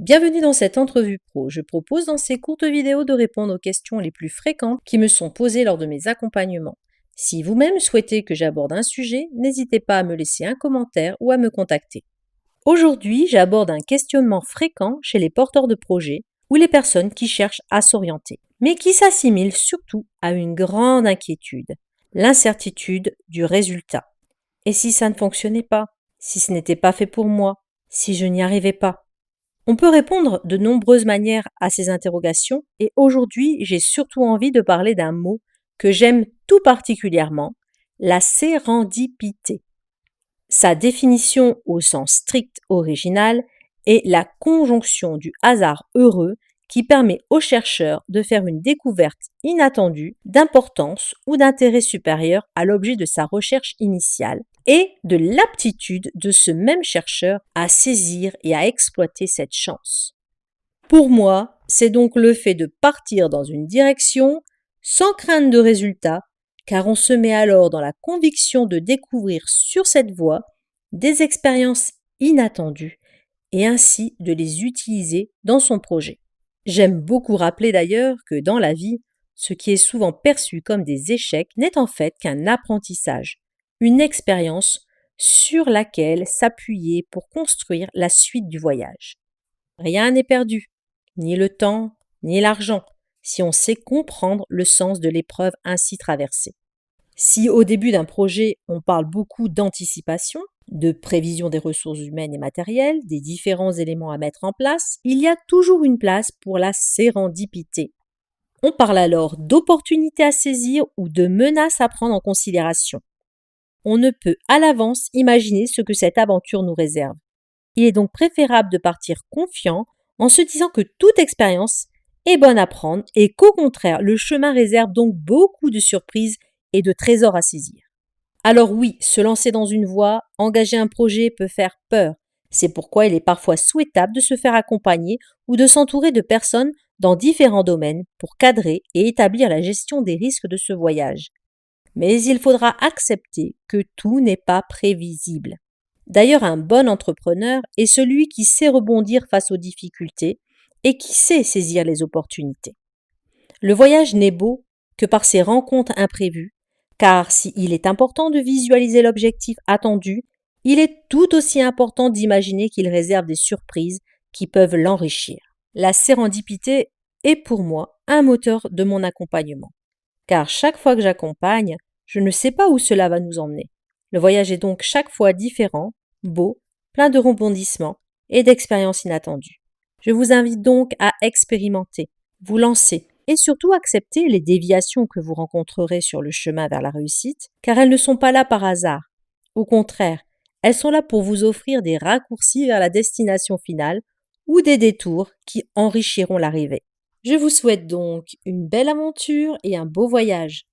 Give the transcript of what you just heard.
Bienvenue dans cette entrevue pro. Je propose dans ces courtes vidéos de répondre aux questions les plus fréquentes qui me sont posées lors de mes accompagnements. Si vous-même souhaitez que j'aborde un sujet, n'hésitez pas à me laisser un commentaire ou à me contacter. Aujourd'hui, j'aborde un questionnement fréquent chez les porteurs de projets ou les personnes qui cherchent à s'orienter, mais qui s'assimile surtout à une grande inquiétude, l'incertitude du résultat. Et si ça ne fonctionnait pas? Si ce n'était pas fait pour moi? Si je n'y arrivais pas? On peut répondre de nombreuses manières à ces interrogations et aujourd'hui, j'ai surtout envie de parler d'un mot que j'aime tout particulièrement, la sérendipité. Sa définition au sens strict original est la conjonction du hasard heureux qui permet au chercheur de faire une découverte inattendue, d'importance ou d'intérêt supérieur à l'objet de sa recherche initiale et de l'aptitude de ce même chercheur à saisir et à exploiter cette chance. Pour moi, c'est donc le fait de partir dans une direction sans crainte de résultat, car on se met alors dans la conviction de découvrir sur cette voie des expériences inattendues et ainsi de les utiliser dans son projet. J'aime beaucoup rappeler d'ailleurs que dans la vie, ce qui est souvent perçu comme des échecs n'est en fait qu'un apprentissage, une expérience sur laquelle s'appuyer pour construire la suite du voyage. Rien n'est perdu, ni le temps, ni l'argent, si on sait comprendre le sens de l'épreuve ainsi traversée. Si au début d'un projet, on parle beaucoup d'anticipation, de prévision des ressources humaines et matérielles, des différents éléments à mettre en place, il y a toujours une place pour la sérendipité. On parle alors d'opportunités à saisir ou de menaces à prendre en considération. On ne peut à l'avance imaginer ce que cette aventure nous réserve. Il est donc préférable de partir confiant en se disant que toute expérience est bonne à prendre et qu'au contraire, le chemin réserve donc beaucoup de surprises et de trésors à saisir. Alors oui, se lancer dans une voie, engager un projet peut faire peur. C'est pourquoi il est parfois souhaitable de se faire accompagner ou de s'entourer de personnes dans différents domaines pour cadrer et établir la gestion des risques de ce voyage. Mais il faudra accepter que tout n'est pas prévisible. D'ailleurs, un bon entrepreneur est celui qui sait rebondir face aux difficultés et qui sait saisir les opportunités. Le voyage n'est beau que par ses rencontres imprévues, car s'il est important de visualiser l'objectif attendu, il est tout aussi important d'imaginer qu'il réserve des surprises qui peuvent l'enrichir. La sérendipité est pour moi un moteur de mon accompagnement, car chaque fois que j'accompagne, je ne sais pas où cela va nous emmener. Le voyage est donc chaque fois différent, beau, plein de rebondissements et d'expériences inattendues. Je vous invite donc à expérimenter, vous lancer et surtout accepter les déviations que vous rencontrerez sur le chemin vers la réussite, car elles ne sont pas là par hasard. Au contraire, elles sont là pour vous offrir des raccourcis vers la destination finale ou des détours qui enrichiront l'arrivée. Je vous souhaite donc une belle aventure et un beau voyage.